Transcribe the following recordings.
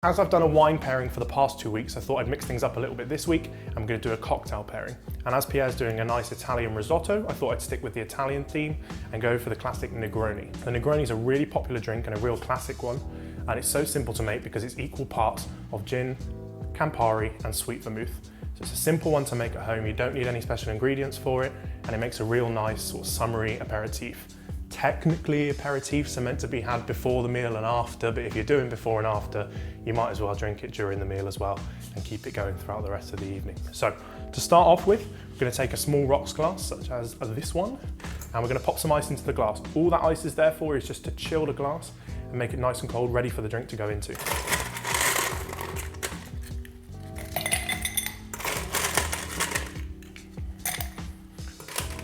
As I've done a wine pairing for the past 2 weeks, I thought I'd mix things up a little bit this week. I'm going to do a cocktail pairing. And as Pierre's doing a nice Italian risotto, I thought I'd stick with the Italian theme and go for the classic Negroni. The Negroni is a really popular drink and a real classic one. And it's so simple to make because it's equal parts of gin, CAMPARI and sweet vermouth. So it's a simple one to make at home. You don't need any special ingredients for it. And it makes a real nice sort of summery aperitif. Technically, aperitifs are meant to be had before the meal and after, but if you're doing before and after, you might as well drink it during the meal as well and keep it going throughout the rest of the evening. So to start off with, we're going to take a small rocks glass, such as this one, and we're going to pop some ice into the glass. All that ice is there for is just to chill the glass and make it nice and cold, ready for the drink to go into.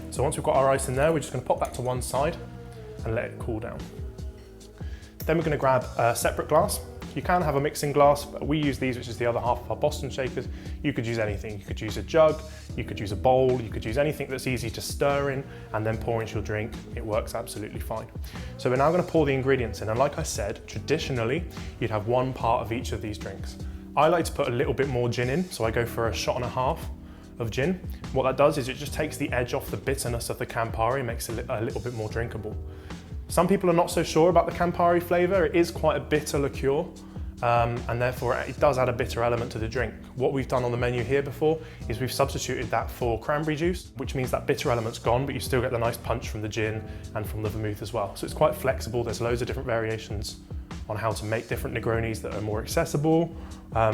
So once we've got our ice in there, we're just going to pop that to one side and let it cool down. Then we're going to grab a separate glass. You can have a mixing glass, but we use these, which is the other half of our Boston shakers. You could use anything. You could use a jug, you could use a bowl, you could use anything that's easy to stir in and then pour into your drink. It works absolutely fine. So we're now going to pour the ingredients in, and like I said, traditionally, you'd have one part of each of these drinks. I like to put a little bit more gin in, so I go for 1.5 shots of gin. What that does is it just takes the edge off the bitterness of the CAMPARI and makes it a little bit more drinkable. Some people are not so sure about the CAMPARI flavour. It is quite a bitter liqueur, and therefore it does add a bitter element to the drink. What we've done on the menu here before is we've substituted that for cranberry juice, which means that bitter element's gone, but you still get the nice punch from the gin and from the vermouth as well. So it's quite flexible. There's loads of different variations on how to make different Negronis that are more accessible,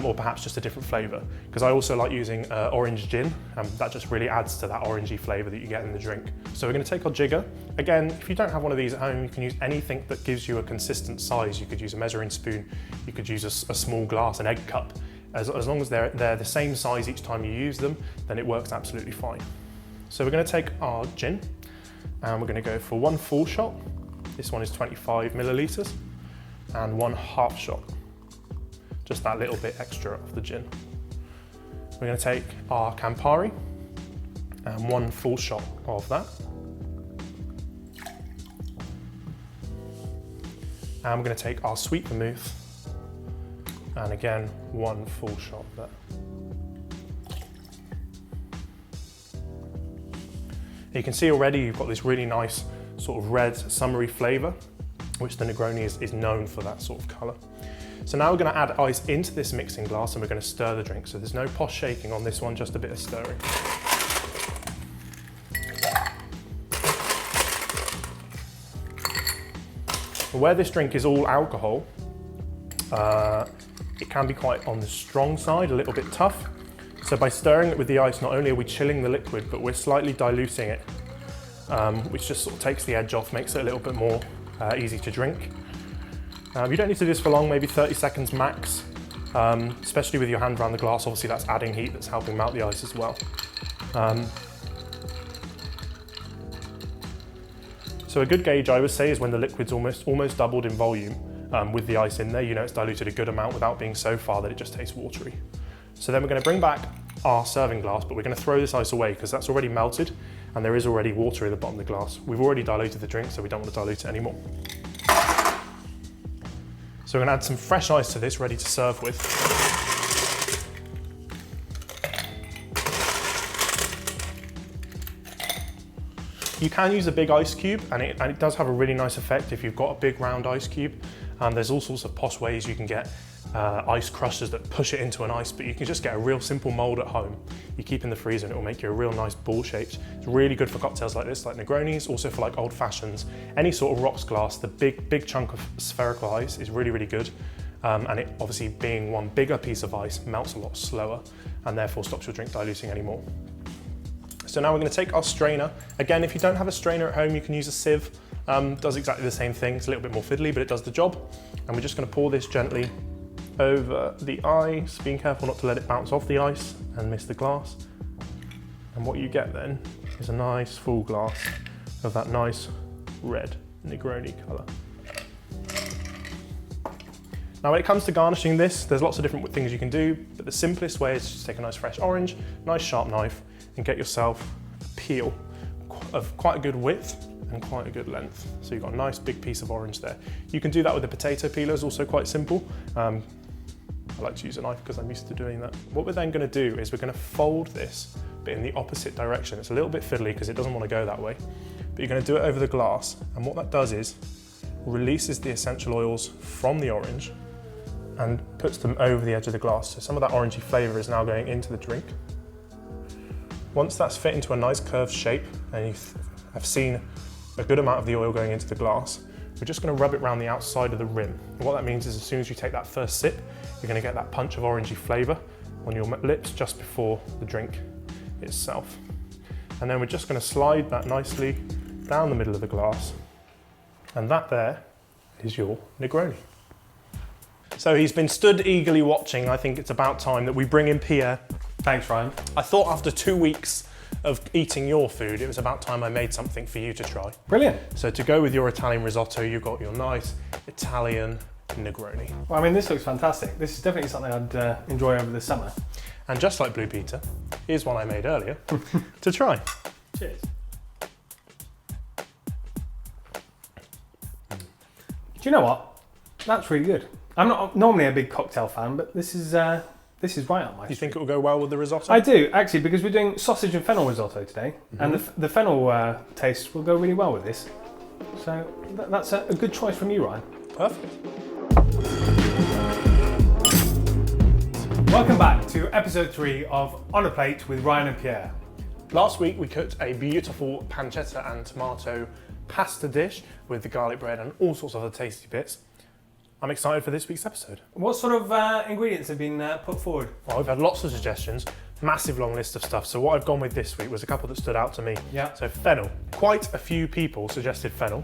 or perhaps just a different flavour. Because I also like using orange gin, and that just really adds to that orangey flavour that you get in the drink. So we're going to take our jigger. Again, if you don't have one of these at home, you can use anything that gives you a consistent size. You could use a measuring spoon, you could use a small glass, an egg cup. As long as they're the same size each time you use them, then it works absolutely fine. So we're going to take our gin, and we're going to go for 1 full shot. This one is 25 millilitres. And 1 half shot, just that little bit extra of the gin. We're going to take our CAMPARI and 1 full shot of that. And we're going to take our sweet vermouth and again 1 full shot of that. You can see already you've got this really nice sort of red summery flavour, which the Negroni is known for, that sort of colour. So now we're going to add ice into this mixing glass and we're going to stir the drink. So there's no posh shaking on this one, just a bit of stirring. Where this drink is all alcohol, it can be quite on the strong side, a little bit tough. So by stirring it with the ice, not only are we chilling the liquid, but we're slightly diluting it, which just sort of takes the edge off, makes it a little bit more easy to drink. You don't need to do this for long, maybe 30 seconds max, especially with your hand around the glass. Obviously that's adding heat, that's helping melt the ice as well. So a good gauge, I would say, is when the liquid's almost doubled in volume with the ice in there. You know it's diluted a good amount without being so far that it just tastes watery. So then we're going to bring back our serving glass, but we're going to throw this ice away because that's already melted and there is already water in the bottom of the glass. We've already diluted the drink, so we don't want to dilute it anymore. So we're going to add some fresh ice to this, ready to serve with. You can use a big ice cube, and it does have a really nice effect if you've got a big round ice cube. There's all sorts of posh ways you can get ice crushers that push it into an ice, but you can just get a real simple mold at home. You keep in the freezer and it will make you a real nice ball shaped. It's really good for cocktails like this, like Negronis, also for like old fashions. Any sort of rocks glass, the big chunk of spherical ice is really, really good. And it obviously being one bigger piece of ice melts a lot slower and therefore stops your drink diluting anymore. So now we're going to take our strainer. Again, if you don't have a strainer at home, you can use a sieve. Does exactly the same thing. It's a little bit more fiddly, but it does the job. And we're just going to pour this gently over the ice, being careful not to let it bounce off the ice and miss the glass. And what you get then is a nice full glass of that nice red Negroni colour. Now when it comes to garnishing this, there's lots of different things you can do, but the simplest way is just take a nice fresh orange, nice sharp knife, and get yourself a peel of quite a good width and quite a good length. So you've got a nice big piece of orange there. You can do that with a potato peeler, it's also quite simple. I like to use a knife because I'm used to doing that. What we're then going to do is we're going to fold this, but in the opposite direction. It's a little bit fiddly because it doesn't want to go that way, but you're going to do it over the glass, and what that does is releases the essential oils from the orange and puts them over the edge of the glass. So some of that orangey flavour is now going into the drink. Once that's fit into a nice curved shape and you have seen a good amount of the oil going into the glass, we're just going to rub it around the outside of the rim. And what that means is as soon as you take that first sip, you're going to get that punch of orangey flavour on your lips just before the drink itself. And then we're just going to slide that nicely down the middle of the glass. And that there is your Negroni. So he's been stood eagerly watching. I think it's about time that we bring in Pierre. Thanks, Ryan. I thought after 2 weeks of eating your food, it was about time I made something for you to try. Brilliant. So to go with your Italian risotto, you've got your nice Italian Negroni. Well, I mean, this looks fantastic. This is definitely something I'd enjoy over the summer. And just like Blue Peter, here's one I made earlier to try. Cheers. Do you know what? That's really good. I'm not normally a big cocktail fan, but this is right up my street. You think it will go well with the risotto? I do, actually, because we're doing sausage and fennel risotto today, and the fennel taste will go really well with this. So that's a good choice from you, Ryan. Perfect. Welcome back to episode 3 of On a Plate with Ryan and Pierre. Last week we cooked a beautiful pancetta and tomato pasta dish with the garlic bread and all sorts of other tasty bits. I'm excited for this week's episode. What sort of ingredients have been put forward? Well, we've had lots of suggestions, massive long list of stuff. So what I've gone with this week was a couple that stood out to me. Yeah. So fennel. Quite a few people suggested fennel.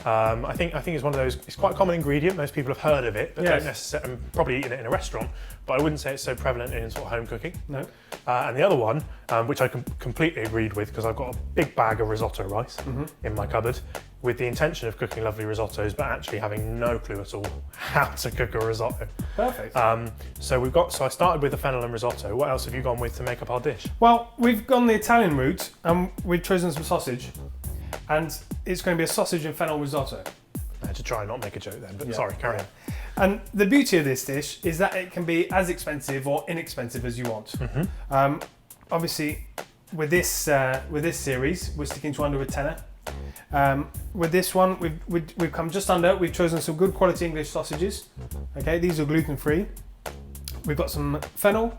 I think it's one of those, it's quite a common ingredient. Most people have heard of it, but don't necessarily, probably eaten it in a restaurant, but I wouldn't say it's so prevalent in sort of home cooking. No. And the other one, which I completely agreed with because I've got a big bag of risotto rice in my cupboard with the intention of cooking lovely risottos, but actually having no clue at all how to cook a risotto. Perfect. So I started with the fennel and risotto. What else have you gone with to make up our dish? Well, we've gone the Italian route and we've chosen some sausage, and it's going to be a sausage and fennel risotto. I had to try and not make a joke then, but sorry, carry on. And the beauty of this dish is that it can be as expensive or inexpensive as you want. Obviously, with this series, we're sticking to under a tenner. With this one, we've come just under. We've chosen some good quality English sausages. Okay, these are gluten-free. We've got some fennel.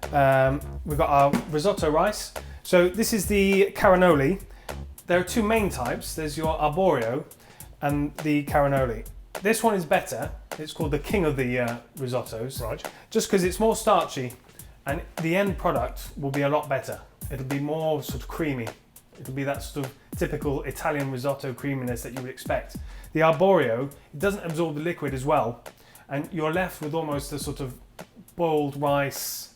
We've got our risotto rice. So this is the CARNAROLI. There are two main types. There's your arborio and the CARNAROLI. This one is better. It's called the king of the risottos. Right. Just because it's more starchy, and the end product will be a lot better. It'll be more sort of creamy. It'll be that sort of typical Italian risotto creaminess that you would expect. The arborio, it doesn't absorb the liquid as well, and you're left with almost a sort of boiled rice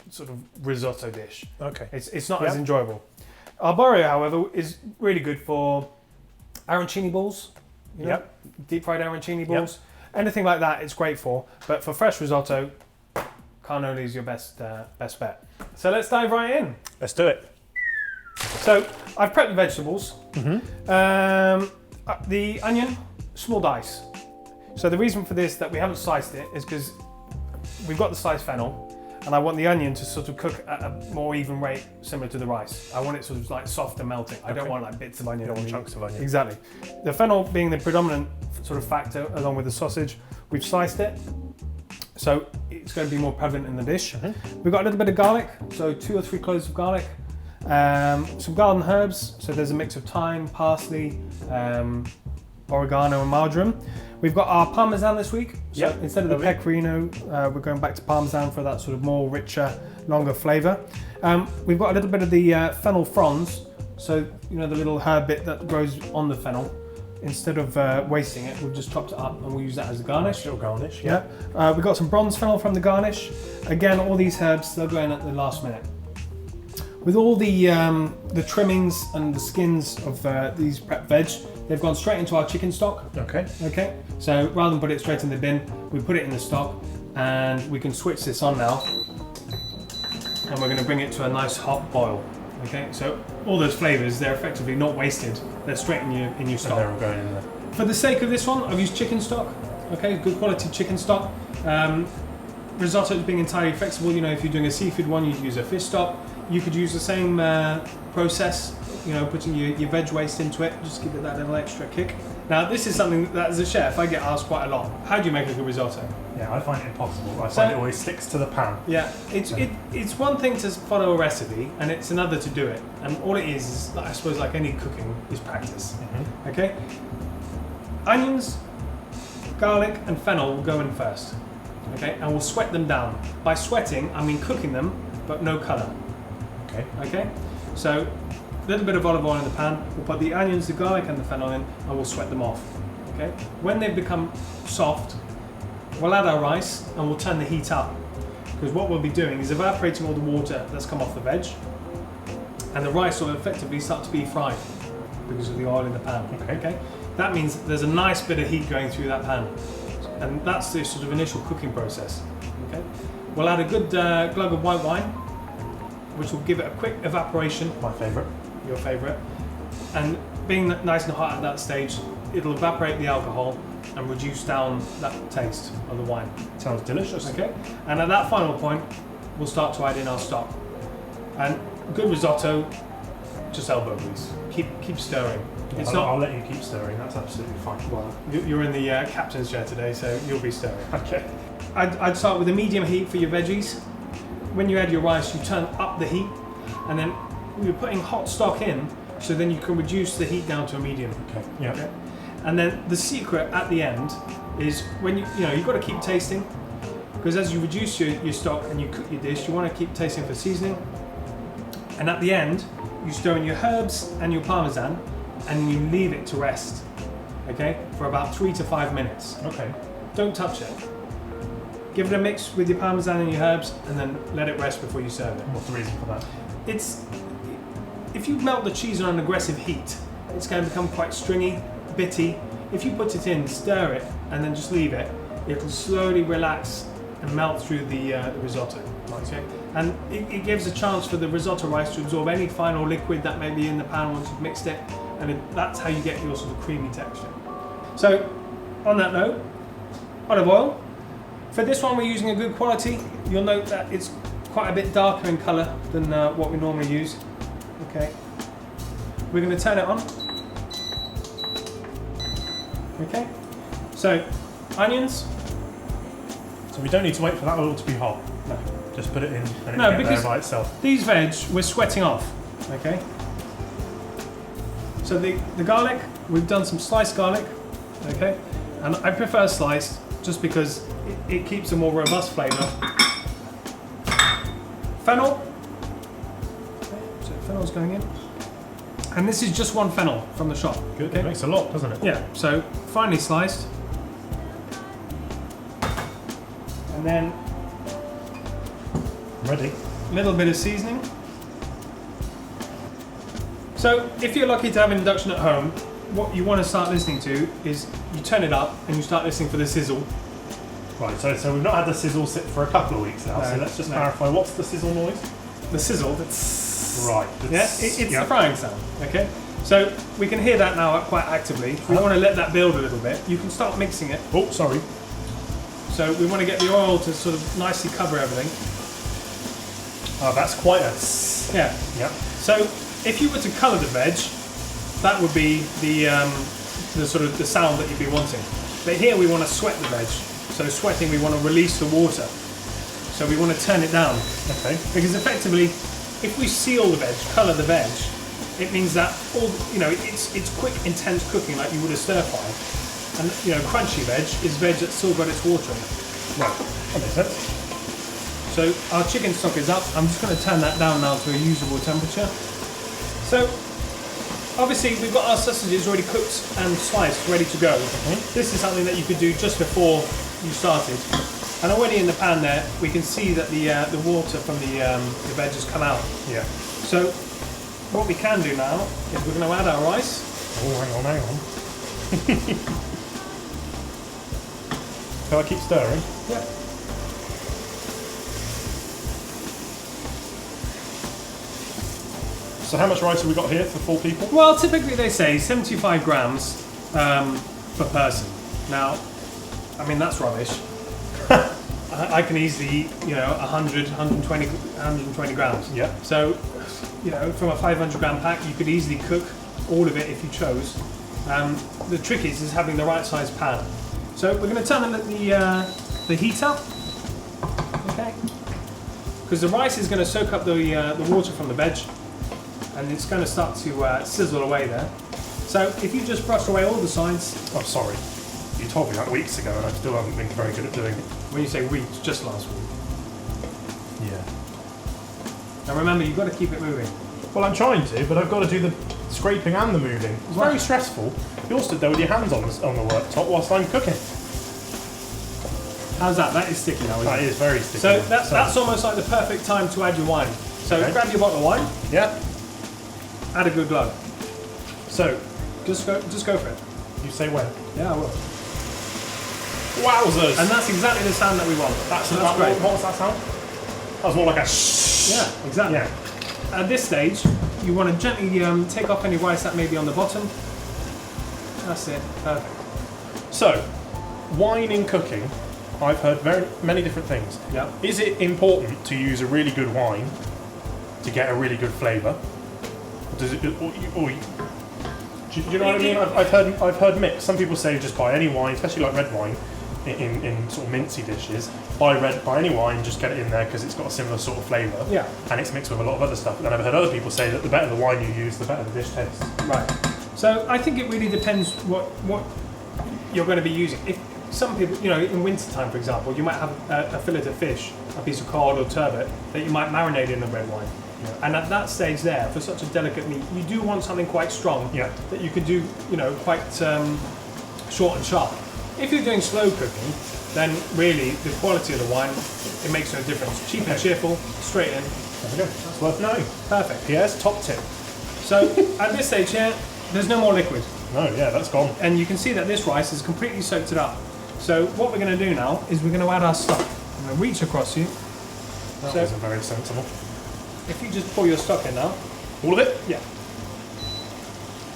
sort of risotto dish. Okay. It's not as enjoyable. Arborio, however, is really good for arancini balls. You know, deep fried arancini balls. Anything like that, it's great for. But for fresh risotto, CARNAROLI is your best bet. So let's dive right in. Let's do it. So I've prepped the vegetables. The onion, small dice. So the reason for this that we haven't sliced it is because we've got the sliced fennel, and I want the onion to sort of cook at a more even rate, similar to the rice. I want it sort of like soft and melting. I don't want like bits of onion. You don't want chunks of onion. Exactly. The fennel being the predominant sort of factor, along with the sausage, we've sliced it. So it's going to be more prevalent in the dish. We've got a little bit of garlic, so 2 or 3 cloves of garlic. Some garden herbs, so there's a mix of thyme, parsley, oregano and marjoram. We've got our Parmesan this week, so instead of the pecorino, we're going back to Parmesan for that sort of more richer, longer flavour. We've got a little bit of the fennel fronds, so you know the little herb bit that grows on the fennel. Instead of wasting it, we've just chopped it up and we'll use that as a garnish. Little garnish, we've got some bronze fennel from the garnish. Again, all these herbs, they'll go in at the last minute. With all the trimmings and the skins of these prep veg, they've gone straight into our chicken stock. Okay. So rather than put it straight in the bin, we put it in the stock, and we can switch this on now. And we're going to bring it to a nice hot boil. Okay. So all those flavours, they're effectively not wasted. They're straight in your stock. And they're all going in there. The For the sake of this one, I've used chicken stock. Okay, good quality chicken stock. risottos being entirely flexible. You know, if you're doing a seafood one, you'd use a fish stock. You could use the same process, you know, putting your veg waste into it, just give it that little extra kick. Now, this is something that as a chef, I get asked quite a lot. How do you make a good risotto? Yeah, I find it impossible. I find it always sticks to the pan. Yeah, it's one thing to follow a recipe, and it's another to do it. And all it is I suppose, like any cooking, is practice. Mm-hmm. Okay? Onions, garlic, and fennel will go in first. Okay? And we'll sweat them down. By sweating, I mean cooking them, but no colour. Okay. Okay? So, a little bit of olive oil in the pan, we'll put the onions, the garlic and the fennel in, and we'll sweat them off. Okay? When they've become soft, we'll add our rice and we'll turn the heat up. Because what we'll be doing is evaporating all the water that's come off the veg, and the rice will effectively start to be fried because of the oil in the pan. Okay? That means there's a nice bit of heat going through that pan. And that's the sort of initial cooking process. Okay? We'll add a good glug of white wine, which will give it a quick evaporation. My favourite. Your favourite. And being nice and hot at that stage, it'll evaporate the alcohol and reduce down that taste of the wine. Sounds delicious. Okay? And at that final point, we'll start to add in our stock. And good risotto, just elbow grease. Keep stirring. Yeah, I'll let you keep stirring, that's absolutely fine. Well, you're in the captain's chair today, so you'll be stirring. Okay. I'd start with a medium heat for your veggies. When you add your rice, you turn up the heat, and then you're putting hot stock in, so then you can reduce the heat down to a medium. Okay. Yeah. Okay? And then the secret at the end is when you've got to keep tasting, because as you reduce your stock and you cook your dish, you want to keep tasting for seasoning. And at the end, you stir in your herbs and your parmesan, and you leave it to rest, okay, for about 3 to 5 minutes. Okay. Don't touch it. Give it a mix with your parmesan and your herbs, and then let it rest before you serve it. What's the reason for that? If you melt the cheese on an aggressive heat, it's going to become quite stringy, bitty. If you put it in, stir it, and then just leave it, it'll slowly relax and melt through the risotto. Okay? And it gives a chance for the risotto rice to absorb any final liquid that may be in the pan once you've mixed it, and that's how you get your sort of creamy texture. So, on that note, olive oil. For this one, we're using a good quality. You'll note that it's quite a bit darker in colour than what we normally use. Okay. We're going to turn it on. Okay. So, onions. So we don't need to wait for that oil to be hot. No. Just put it in and it'll get there by itself. These veg we're sweating off. Okay. So the garlic, we've done some sliced garlic. Okay. And I prefer sliced just because it keeps a more robust flavour. Fennel. Okay, so fennel's going in. And this is just one fennel from the shop. Good. Okay? It makes a lot, doesn't it? Yeah, so finely sliced. And then Ready. a little bit of seasoning. So if you're lucky to have an induction at home, what you want to start listening to is you turn it up and you start listening for the sizzle. Right, so we've not had the sizzle sit for a couple of weeks now, No, so let's just no. clarify, what's the sizzle noise? The sizzle, that's... Right. Yeah, it's the frying sound, okay? So we can hear that now quite actively. We want to let that build a little bit. You can start mixing it. Oh, sorry. So we want to get the oil to sort of nicely cover everything. Oh, that's quite a... Yeah. Yep. So if you were to colour the veg, that would be the sort of the sound that you'd be wanting. But here we want to sweat the veg. So sweating, we want to release the water. So we want to turn it down. Okay. Because effectively, if we seal the veg, colour the veg, it means that it's quick, intense cooking like you would a stir fry. And crunchy veg is veg that's still got its water in it. Right. That makes sense. So our chicken stock is up. I'm just going to turn that down now to a usable temperature. So obviously we've got our sausages already cooked and sliced, ready to go. Okay. This is something that you could do just before you started. And already in the pan there, we can see that the water from the veg has come out. Yeah. So what we can do now is we're going to add our rice. Oh, hang on. So I keep stirring? Yeah. So how much rice have we got here for 4 people? Well, typically they say 75 grams per person. Now, I mean, that's rubbish. I can easily eat, 100, 120 grams. Yeah. So, from a 500 gram pack, you could easily cook all of it if you chose. The trick is having the right size pan. So we're going to turn the heat up, okay? Because the rice is going to soak up the water from the veg, and it's going to start to sizzle away there. So if you just brush away all the sides. Oh, sorry. You told me that weeks ago, and I still haven't been very good at doing it. When you say weeks, just last week. Yeah. Now remember, you've got to keep it moving. Well, I'm trying to, but I've got to do the scraping and the moving. It's very stressful. You're stood there with your hands on the worktop whilst I'm cooking. How's that? That is sticky now, isn't That it? is very sticky. So that's almost like the perfect time to add your wine. So Okay. grab your bottle of wine, Yeah. add a good glug. So, Just go for it. you say when? Yeah, I will. Wowzers! And that's exactly the sound that we want. That's great. What was that sound? That was more like a shh. Yeah, exactly. Yeah. At this stage, you want to gently take off any rice that may be on the bottom. That's it. Perfect. So, wine in cooking, I've heard very many different things. Yeah. Is it important to use a really good wine to get a really good flavour? Does it? Do you know what I mean? I've heard mixed. Some people say just buy any wine, especially like red wine, in sort of mincy dishes. Buy any wine, just get it in there because it's got a similar sort of flavour. Yeah. And it's mixed with a lot of other stuff. And I've heard other people say that the better the wine you use, the better the dish tastes. Right. So I think it really depends what you're going to be using. If some people, in winter time, for example, you might have a fillet of fish, a piece of cod or turbot that you might marinate in a red wine. Yeah. And at that stage there, for such a delicate meat, you do want something quite strong that you can do, quite short and sharp. If you're doing slow cooking, then really the quality of the wine, it makes no difference. Cheap and cheerful, straight in. There we go. That's worth knowing. Perfect. Pierre's top tip. So at this stage here, there's no more liquid. No, yeah, that's gone. And you can see that this rice has completely soaked it up. So what we're going to do now is we're going to add our stock. I'm going to reach across you. That wasn't very sensible. If you just pour your stock in now. All of it? Yeah.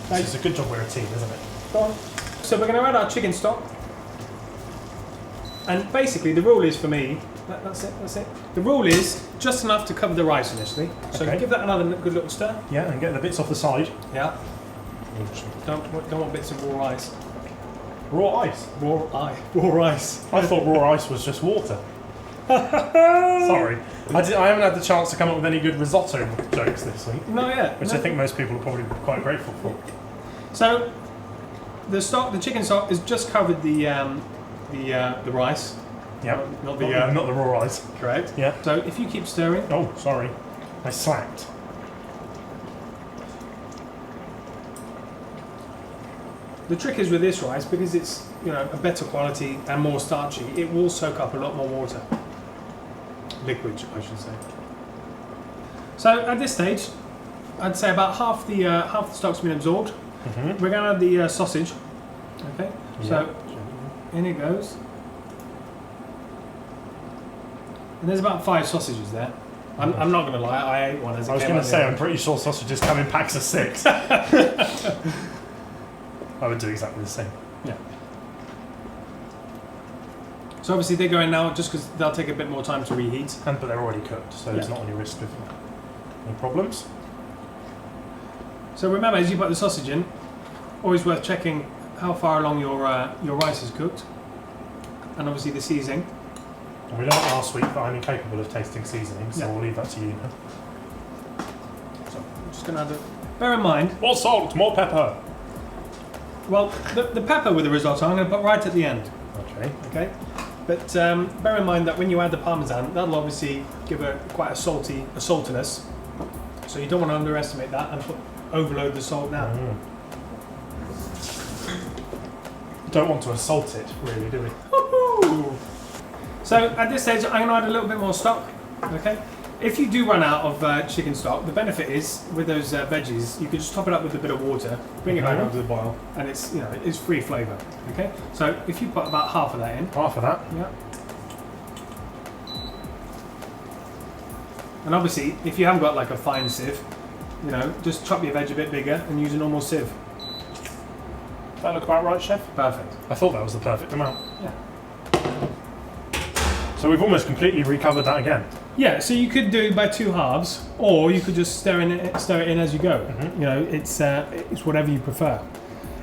This is a good job we're a team, isn't it? Go on. So we're going to add our chicken stock. And basically the rule is for me, that's it. The rule is just enough to cover the rice initially. So Okay. give that another good little stir. Yeah, and get the bits off the side. Yeah. Don't want bits of raw rice. Raw ice. Raw rice. I thought raw ice was just water. Sorry. I haven't had the chance to come up with any good risotto jokes this week. No, yeah. Which I think most people are probably quite grateful for. So the chicken stock has just covered the rice. Yeah. Not the raw rice. Correct. Yeah. So if you keep stirring. Oh, sorry. I slacked. The trick is with this rice, because it's a better quality and more starchy, it will soak up a lot more water. Liquid, I should say. So at this stage, I'd say about half the stock's been absorbed. Mm-hmm. We're going to add the sausage. Okay. Yeah. So in it goes. And there's about 5 sausages there. I'm not going to lie, I ate one as it I was came going out to the say, oven. I'm pretty sure sausages come in packs of 6. I would do exactly the same. Yeah. So obviously they're going now just because they'll take a bit more time to reheat. But they're already cooked, so there's Yeah. not any risk of any problems. So remember, as you put the sausage in, always worth checking how far along your rice is cooked, and obviously the seasoning. And we learned last week that I'm incapable of tasting seasoning, so Yeah. we'll leave that to you now. So I'm just going to add it. Bear in mind, More salt, more pepper. well, the pepper with the risotto I'm going to put right at the end. Okay. Okay. But bear in mind that when you add the parmesan, that'll obviously give quite a saltiness. So you don't want to underestimate that and overload the salt now. Don't want to assault it, really, do we? Woohoo! So at this stage, I'm going to add a little bit more stock. Okay. If you do run out of chicken stock, the benefit is with those veggies, you can just top it up with a bit of water, bring it back up to the boil, and it's it's free flavour. Okay. So if you put about half of that in. Half of that. Yeah. And obviously, if you haven't got like a fine sieve, just chop your veg a bit bigger and use a normal sieve. Does that look about right, Chef? Perfect. I thought that was the perfect amount. Yeah. So we've almost completely recovered that again. Yeah, so you could do it by 2 halves, or you could just stir it in as you go. You know, it's whatever you prefer.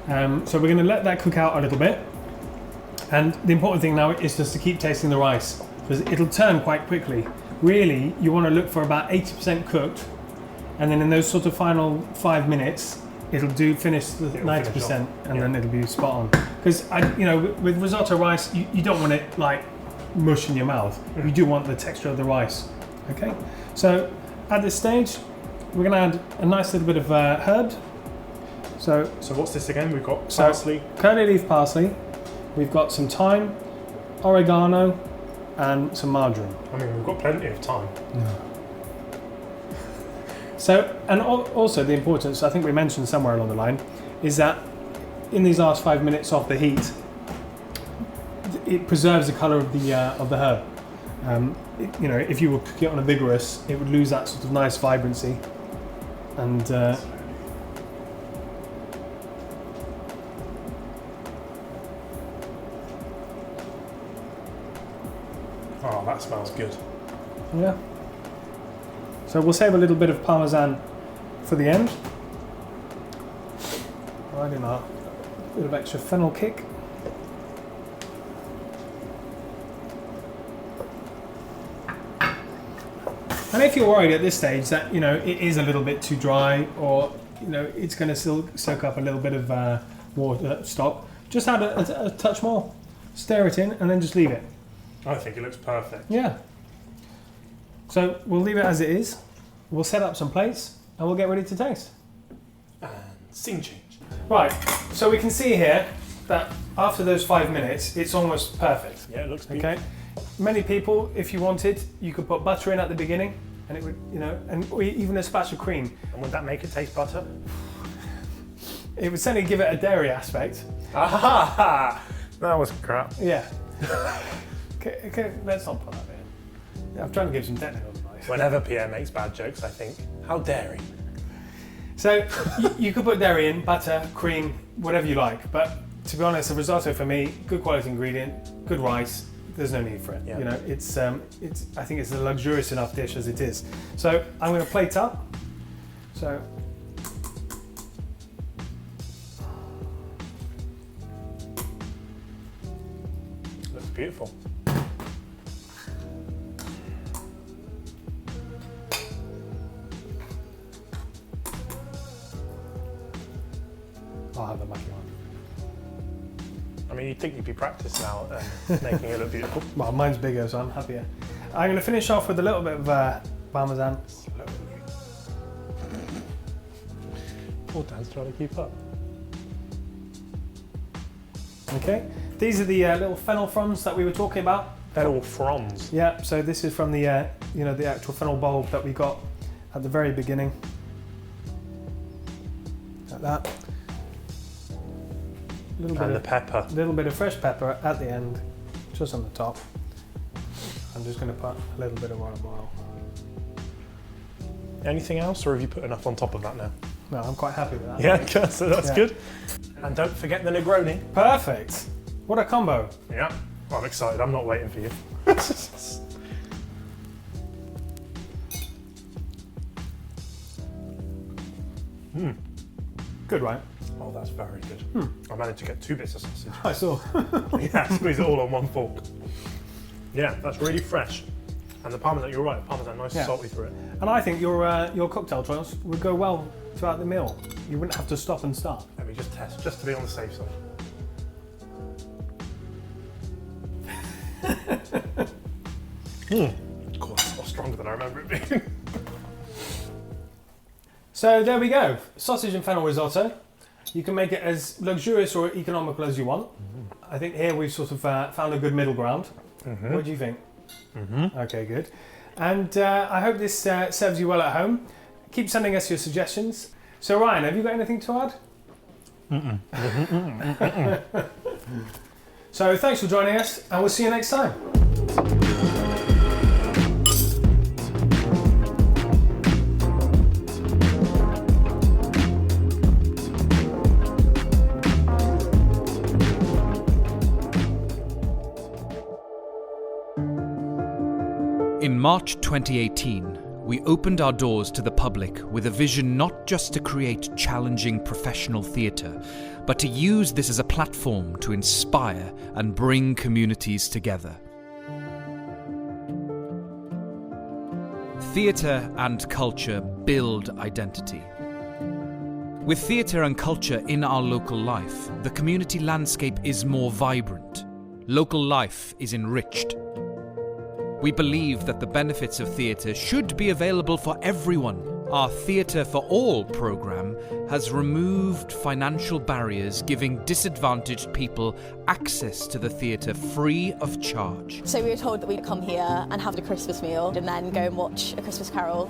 So we're going to let that cook out a little bit. And the important thing now is just to keep tasting the rice, because it'll turn quite quickly. Really, you want to look for about 80% cooked, and then in those sort of final 5 minutes, it'll finish the 90%, and then it'll be spot on. Because you know, with risotto rice, you don't want it like mush in your mouth. You do want the texture of the rice. Okay, so at this stage, we're going to add a nice little bit of herb. So what's this again? We've got parsley, curly leaf parsley. We've got some thyme, oregano, and some marjoram. I mean, we've got plenty of time. Yeah. So, and also the importance, I think we mentioned somewhere along the line, is that in these last 5 minutes off the heat, it preserves the colour of the herb. You know, if you were cooking it on a vigorous, it would lose that sort of nice vibrancy. And oh, that smells good. yeah. So we'll save a little bit of Parmesan for the end. Right in our bit of extra fennel kick. And if you're worried at this stage that, you know, it is a little bit too dry, or, you know, it's going to still soak up a little bit of water stock, just add a touch more, stir it in, and then just leave it. I think it looks perfect. Yeah. So we'll leave it as it is. We'll set up some plates, and we'll get ready to taste. And scene change. Right, so we can see here that after those 5 minutes, it's almost perfect. Yeah, it looks beautiful. Okay. Many people, if you wanted, you could put butter in at the beginning, and it would, you know, or even a splash of cream. And would that make it taste butter? It would certainly give it a dairy aspect. Ah, that was crap. Yeah. Okay, let's not put that in. I'm trying to give some technical advice. Whenever Pierre makes bad jokes, I think, how dare he? So you could put dairy in, butter, cream, whatever you like. But to be honest, a risotto for me, good quality ingredient, good rice. There's no need for it. Yeah. You know, it's. I think it's a luxurious enough dish as it is. So I'm going to plate up. So. Looks beautiful. I'll have the lucky one. I mean, you'd think you'd be practiced now and making it look beautiful. Well, mine's bigger, so I'm happier. I'm going to finish off with a little bit of Parmesan. Slowly. Poor Dan's trying to keep up. Okay, these are the little fennel fronds that we were talking about. Fennel fronds. Yeah, so this is from the you know, the actual fennel bulb that we got at the very beginning. Like that. And the pepper. A little bit of fresh pepper at the end, just on the top. I'm just going to put a little bit of olive oil. Anything else, or have you put enough on top of that now? No, I'm quite happy with that. Yeah, so that's Yeah. good. And don't forget the Negroni. Perfect. What a combo. Yeah, well, I'm excited. I'm not waiting for you. Good, right? Oh, that's very good. I managed to get 2 bits of sausage. I saw. Yeah, squeeze it all on one fork. Yeah, that's really fresh. And the Parmesan, you're right, the Parmesan nice and salty through it. And I think your cocktail choice would go well throughout the meal. You wouldn't have to stop and start. Let me just test, just to be on the safe side. Of course, it's a lot stronger than I remember it being. So there we go, sausage and fennel risotto. You can make it as luxurious or economical as you want. I think here we've sort of found a good middle ground. What do you think? Okay, good. And I hope this serves you well at home. Keep sending us your suggestions. So Ryan, have you got anything to add? So thanks for joining us, and we'll see you next time. In March 2018, we opened our doors to the public with a vision not just to create challenging professional theatre, but to use this as a platform to inspire and bring communities together. Theatre and culture build identity. With theatre and culture in our local life, the community landscape is more vibrant. Local life is enriched. We believe that the benefits of theatre should be available for everyone. Our Theatre for All programme has removed financial barriers, giving disadvantaged people access to the theatre free of charge. So we were told that we'd come here and have a Christmas meal and then go and watch A Christmas Carol.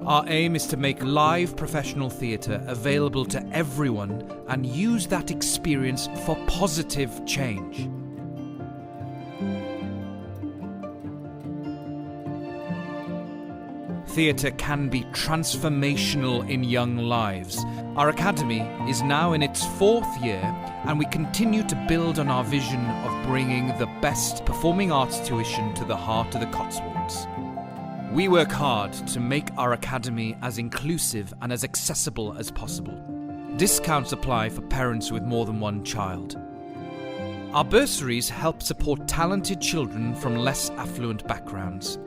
Our aim is to make live professional theatre available to everyone and use that experience for positive change. Theatre can be transformational in young lives. Our academy is now in its 4th year, and we continue to build on our vision of bringing the best performing arts tuition to the heart of the Cotswolds. We work hard to make our academy as inclusive and as accessible as possible. Discounts apply for parents with more than one child. Our bursaries help support talented children from less affluent backgrounds.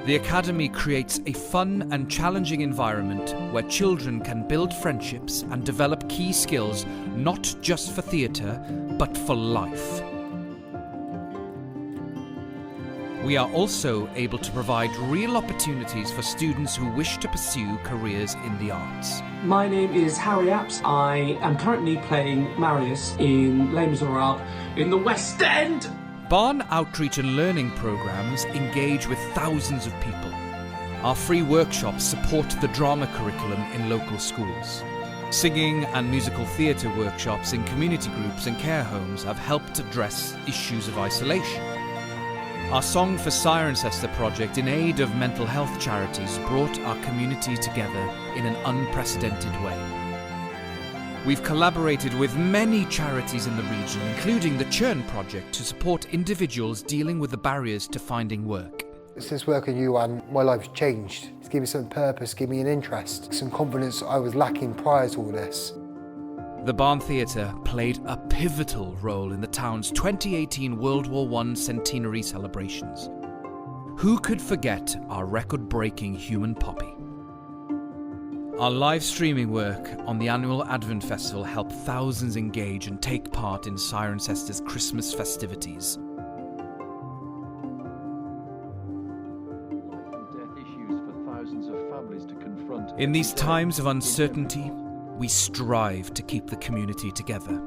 The Academy creates a fun and challenging environment where children can build friendships and develop key skills not just for theatre, but for life. We are also able to provide real opportunities for students who wish to pursue careers in the arts. My name is Harry Apps. I am currently playing Marius in Les Miserables in the West End. Barn outreach and learning programs engage with thousands of people. Our free workshops support the drama curriculum in local schools. Singing and musical theatre workshops in community groups and care homes have helped address issues of isolation. Our Song for Cirencester project in aid of mental health charities brought our community together in an unprecedented way. We've collaborated with many charities in the region, including the Churn Project, to support individuals dealing with the barriers to finding work. Since working with you, my life's changed. It's given me some purpose, given me an interest, some confidence I was lacking prior to all this. The Barn Theatre played a pivotal role in the town's 2018 World War I centenary celebrations. Who could forget our record-breaking Human Poppy? Our live streaming work on the annual Advent Festival helped thousands engage and take part in Cirencester's Christmas festivities. In these times of uncertainty, we strive to keep the community together.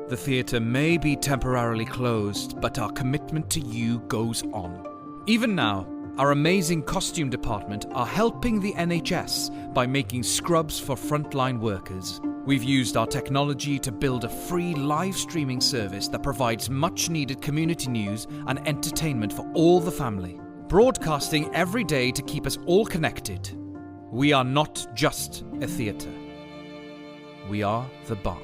The theatre may be temporarily closed, but our commitment to you goes on. Even now, our amazing costume department are helping the NHS by making scrubs for frontline workers. We've used our technology to build a free live streaming service that provides much needed community news and entertainment for all the family, broadcasting every day to keep us all connected. We are not just a theatre. We are the Barn.